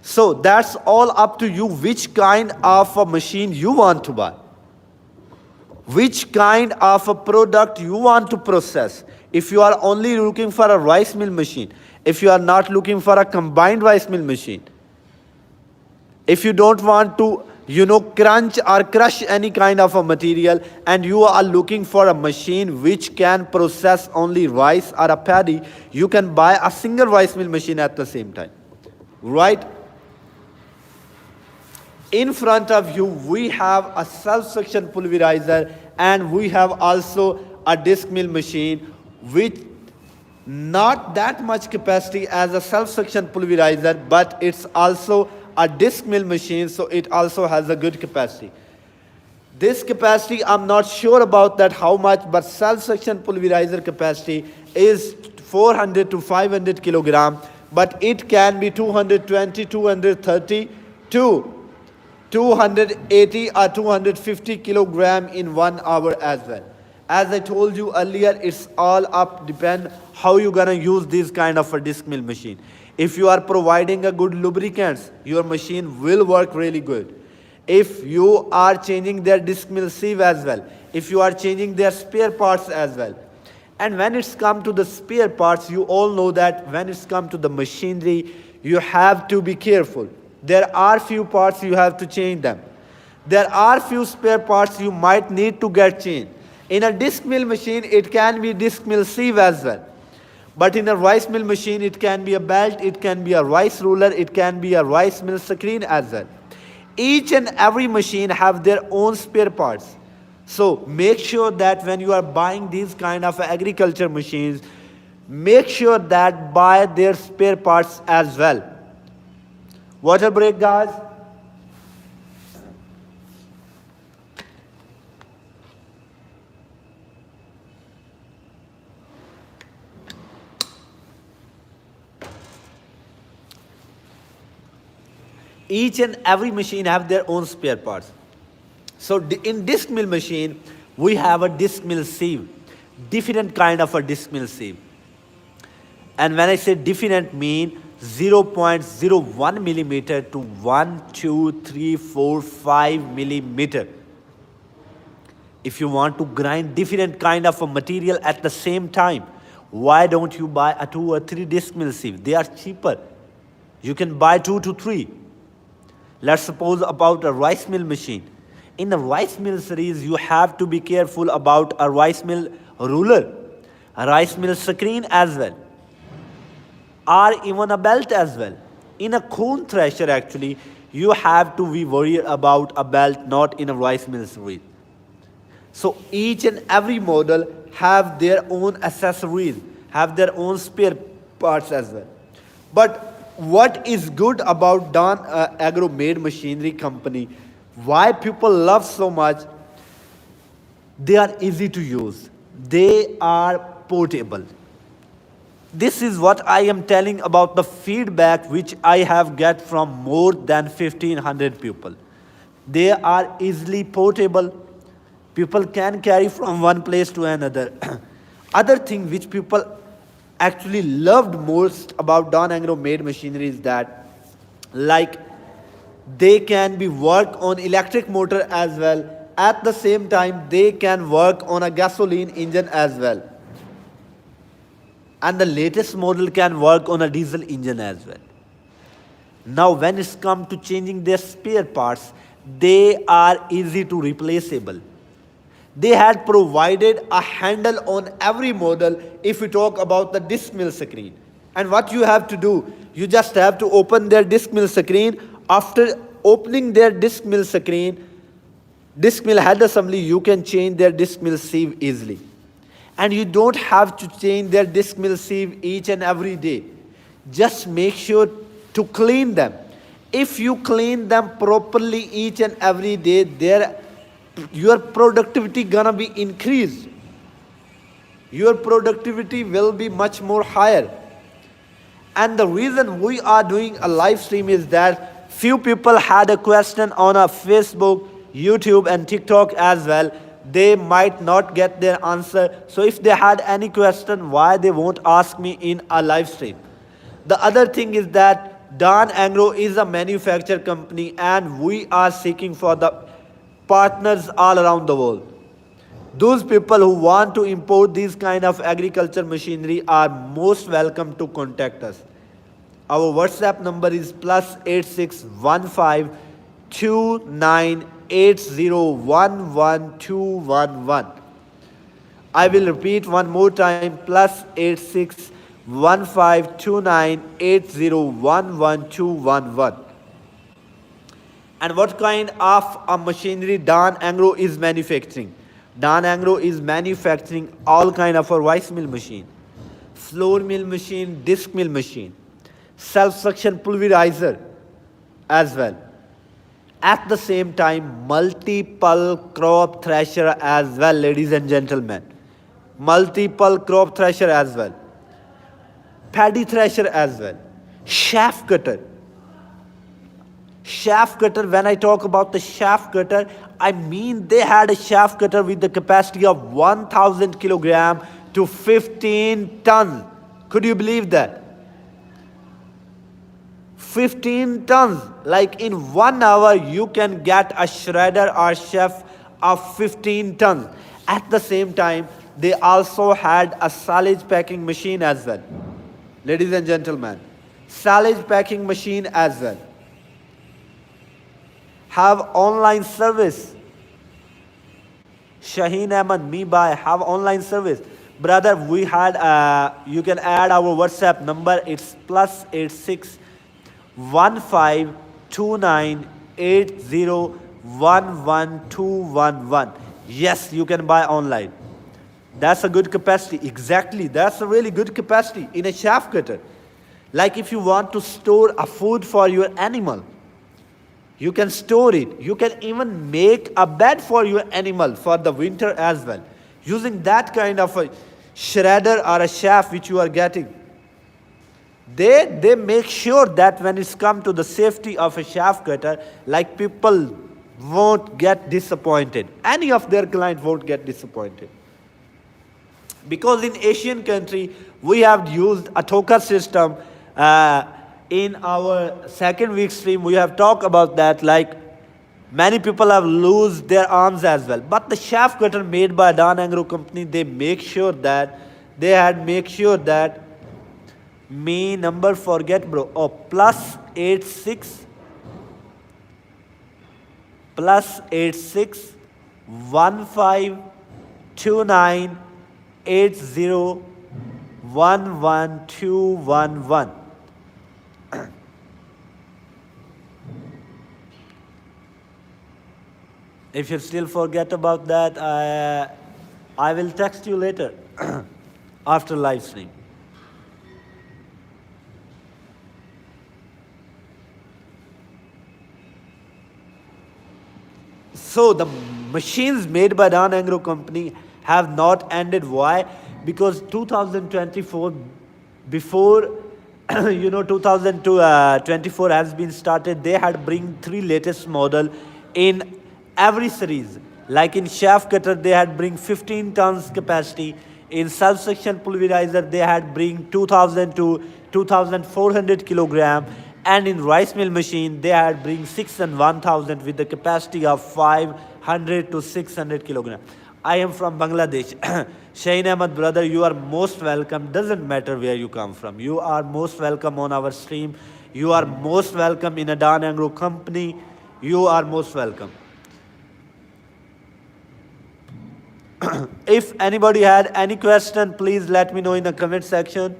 So that's all up to you which kind of a machine you want to buy. Which kind of a product you want to process. If you are only looking for a rice mill machine, if you are not looking for a combined rice mill machine, if you don't want to, crunch or crush any kind of a material, and you are looking for a machine which can process only rice or a paddy, you can buy a single rice mill machine at the same time. Right? In front of you, we have a self-suction pulverizer, and we have also a disc mill machine with not that much capacity as a self-suction pulverizer, but it's also a disc mill machine, so it also has a good capacity. This capacity, I'm not sure about that how much, but self-suction pulverizer capacity is 400 to 500 kilogram, but it can be 220, 230 to 280 or 250 kilogram in 1 hour as well. As I told you earlier, it's all up, depend how you're gonna use this kind of a disc mill machine. If you are providing a good lubricants, your machine will work really good. If you are changing their disc mill sieve as well, if you are changing their spare parts as well. And when it's come to the spare parts, you all know that when it's come to the machinery, you have to be careful. There are few parts you have to change them. There are few spare parts you might need to get changed. In a disc mill machine, it can be disc mill sieve as well. But in a rice mill machine, it can be a belt, it can be a rice roller, it can be a rice mill screen as well. Each and every machine have their own spare parts. So make sure that when you are buying these kind of agriculture machines, make sure that buy their spare parts as well. Water break, guys. Each and every machine have their own spare parts. So in disc mill machine, we have a disc mill sieve, different kind of a disc mill sieve. And when I say different, mean 0.01 millimeter to 1, 2, 3, 4, 5 millimeter. If you want to grind different kind of a material at the same time, why don't you buy a 2 or 3 disc mill sieve? They are cheaper. You can buy 2 to 3. Let's suppose about a rice mill machine. In the rice mill series, you have to be careful about a rice mill ruler, a rice mill screen as well, or even a belt as well. In a cone thresher, actually, you have to be worried about a belt, not in a rice mill series. So each and every model have their own accessories, have their own spare parts as well. But what is good about Agro made machinery company, why people love so much, they are easy to use, they are portable. This is what I am telling about the feedback which I have get from more than 1500 people. They are easily portable. People can carry from one place to another. Other thing which people actually loved most about Agro made machinery is that, like, they can be work on electric motor as well. At the same time, they can work on a gasoline engine as well. And the latest model can work on a diesel engine as well. Now, when it's come to changing their spare parts, they are easy to replaceable. They had provided a handle on every model if we talk about the disc mill screen. And what you have to do, you just have to open their disc mill screen. After opening their disc mill screen, disc mill head assembly, you can change their disc mill sieve easily. And you don't have to change their disc mill sieve each and every day. Just make sure to clean them. If you clean them properly each and every day, their your productivity gonna be increased. Your productivity will be much more higher. And the reason we are doing a live stream is that few people had a question on our Facebook, YouTube and TikTok as well. They might not get their answer. So if they had any question, why they won't ask me in a live stream? The other thing is that Dan Agro is a manufacturer company and we are seeking for the partners all around the world. Those people who want to import these kind of agriculture machinery are most welcome to contact us. Our WhatsApp number is +8615 2980111211. I will repeat one more time, +8615 2980111211. And what kind of a machinery Dan Agro is manufacturing? Dan Agro is manufacturing all kind of a rice mill machine, flour mill machine, disc mill machine, self-suction pulverizer as well. At the same time, multiple crop thresher as well, ladies and gentlemen. Multiple crop thresher as well. Paddy thresher as well. Shaft cutter. Shaft cutter, when I talk about the shaft cutter, I mean they had a shaft cutter with the capacity of 1000 kilogram to 15 tons. Could you believe that? 15 tons. Like in 1 hour, you can get a shredder or chef of 15 tons. At the same time, they also had a silage packing machine as well. Ladies and gentlemen, silage packing machine as well. Have online service. Shaheen Ahmed, me by, have online service. Brother, we had, you can add our WhatsApp number. It's +86 152980111211. Yes, you can buy online. That's a good capacity. Exactly, that's a really good capacity in a shaft cutter. Like if you want to store a food for your animal, you can store it. You can even make a bed for your animal for the winter as well, using that kind of a shredder or a shaft which you are getting. They make sure that when it's come to the safety of a shaft cutter, like people won't get disappointed. Any of their client won't get disappointed. Because in Asian country, we have used a Toka system. In our second week stream, we have talked about that, like many people have lost their arms as well. But the shaft cutter made by Dan Agro company, they make sure that, me number forget bro, oh, +86 152980111211. If you still forget about that, I will text you later after live stream. So the machines made by Dan Agro company have not ended. Why? Because 2024, before 2024 has been started, they had bring 3 latest model in every series. Like in shaft cutter, they had bring 15 tons capacity. In self-suction pulverizer, they had bring 2000 to 2400 kilogram. And in rice mill machine, they had bring 6 and 1000 with the capacity of 500 to 600 kilogram. I am from Bangladesh. Shaheen Ahmed, brother, you are most welcome. Doesn't matter where you come from. You are most welcome on our stream. You are most welcome in a Dan Agro company. You are most welcome. If anybody had any question, please let me know in the comment section.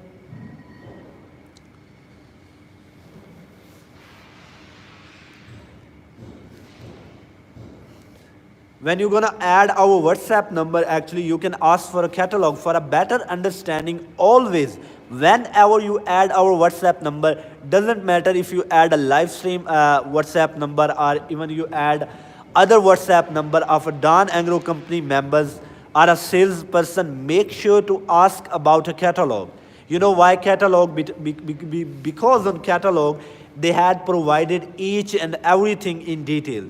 When you're gonna add our WhatsApp number, actually you can ask for a catalog for a better understanding. Always, whenever you add our WhatsApp number, doesn't matter if you add a live stream WhatsApp number or even you add other WhatsApp number of a Don Agro company members or a salesperson, make sure to ask about a catalog. You know why catalog? Because on catalog, they had provided each and everything in detail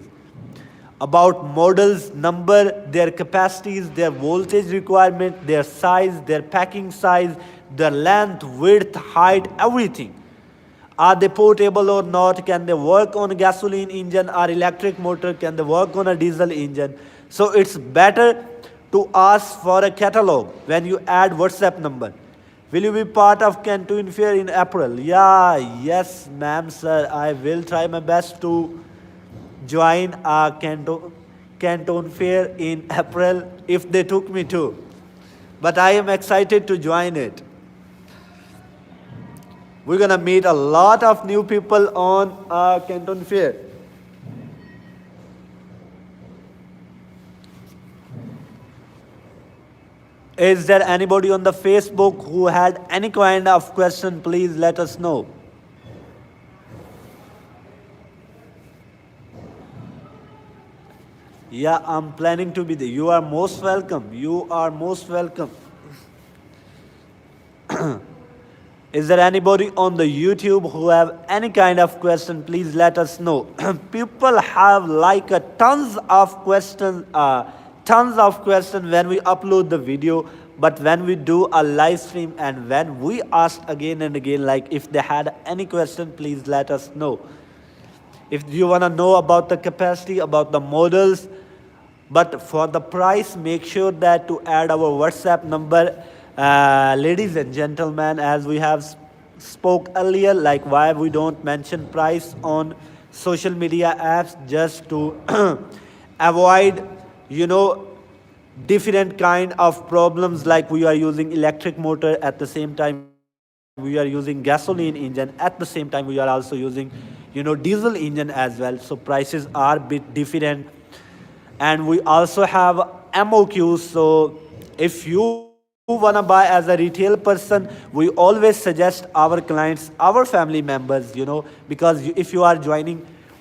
about models, number, their capacities, their voltage requirement, their size, their packing size, their length, width, height, everything. Are they portable or not? Can they work on a gasoline engine or electric motor? Can they work on a diesel engine? So it's better to ask for a catalog when you add WhatsApp number. Will you be part of Canton Fair in April? Yeah, yes, ma'am, sir. I will try my best to join a Canton Fair in April if they took me to. But I am excited to join it. We're gonna meet a lot of new people on Canton Fair. Is there anybody on the Facebook who had any kind of question? Please let us know. Yeah, I'm planning to be there. You are most welcome. You are most welcome. Is there anybody on the YouTube who have any kind of question? Please let us know. People have like a tons of questions when we upload the video, but when we do a live stream and when we ask again and again, like if they had any question, please let us know. If you want to know about the capacity, about the models, but for the price, make sure that to add our WhatsApp number. Ladies and gentlemen, as we have spoke earlier, like why we don't mention price on social media apps, just to avoid, different kind of problems, like we are using electric motor at the same time we are using gasoline engine, at the same time we are also using diesel engine as well, so prices are bit different. And we also have MOQs. So if you want to buy as a retail person, we always suggest our clients, our family members, because if you are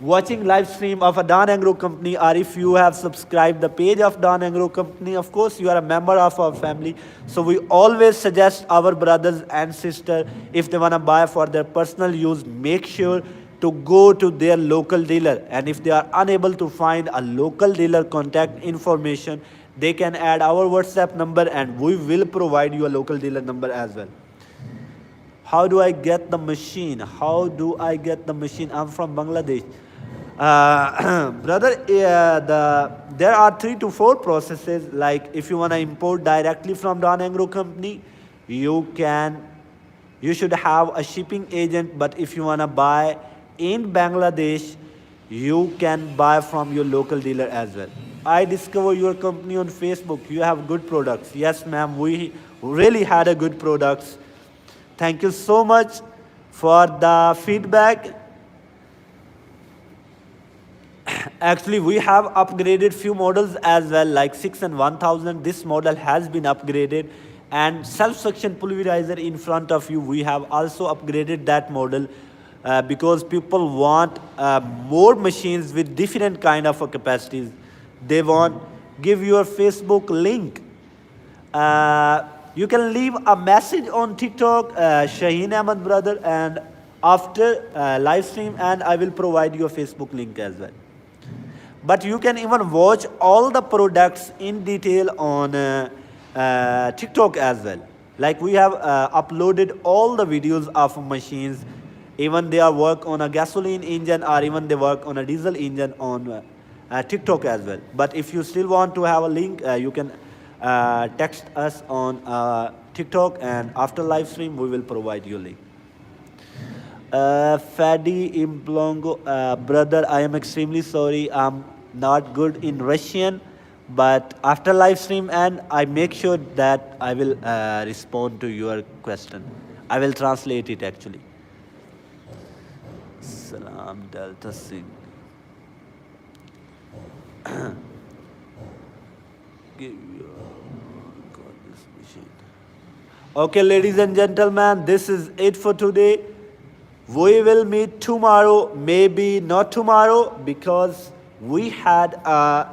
watching live stream of a Don Agro company, or if you have subscribed the page of Don Agro company, of course you are a member of our family. So we always suggest our brothers and sisters, if they want to buy for their personal use, make sure to go to their local dealer. And if they are unable to find a local dealer contact information, they can add our WhatsApp number and we will provide you a local dealer number as well. How do I get the machine? How do I get the machine? I'm from Bangladesh. Brother, there are 3 to 4 processes. Like if you want to import directly from Don Agro company, you should have a shipping agent. But if you want to buy in Bangladesh, you can buy from your local dealer as well. I discover your company on Facebook. You have good products. Yes, ma'am, we really had a good products. Thank you so much for the feedback. Actually, we have upgraded few models as well, like 6 and 1000. This model has been upgraded. And self-suction pulverizer in front of you, we have also upgraded that model. Because people want more machines with different kind of capacities. They want give your Facebook link. You can leave a message on TikTok, Shaheen Ahmed brother, and after live stream, and I will provide you a Facebook link as well. But you can even watch all the products in detail on TikTok as well. Like we have uploaded all the videos of machines. Even they are work on a gasoline engine, or even they work on a diesel engine on TikTok as well. But if you still want to have a link, you can text us on TikTok, and after live stream we will provide you a link. Fadi Implongo, brother, I am extremely sorry. I'm not good in Russian, but after live stream and I make sure that I will respond to your question. I will translate it actually. Salam Delta Singh. Okay, ladies and gentlemen, this is it for today. We will meet tomorrow, maybe not tomorrow, because We had a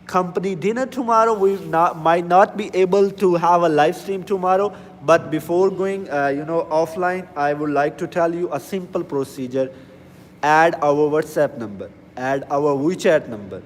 company dinner tomorrow. We might not be able to have a live stream tomorrow, but before going offline, I would like to tell you a simple procedure. Add our WhatsApp number, add our WeChat number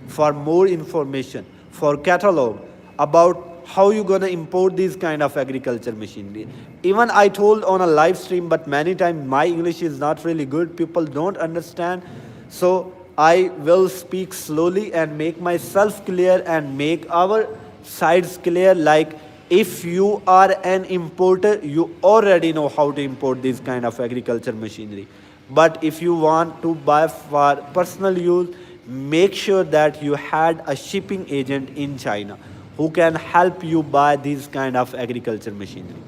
for more information, for catalog about how you gonna import these kind of agriculture machinery. Even I told on a live stream, but many times my English is not really good, people don't understand. So I will speak slowly and make myself clear and make our sides clear. Like, if you are an importer, you already know how to import this kind of agriculture machinery. But if you want to buy for personal use, make sure that you had a shipping agent in China who can help you buy these kind of agriculture machinery.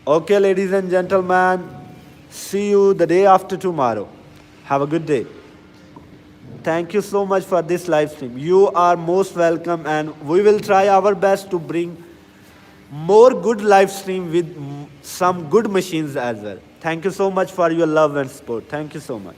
Okay, ladies and gentlemen, see you the day after tomorrow. Have a good day. Thank you so much for this live stream. You are most welcome, and we will try our best to bring more good live stream with some good machines as well. Thank you so much for your love and support. Thank you so much.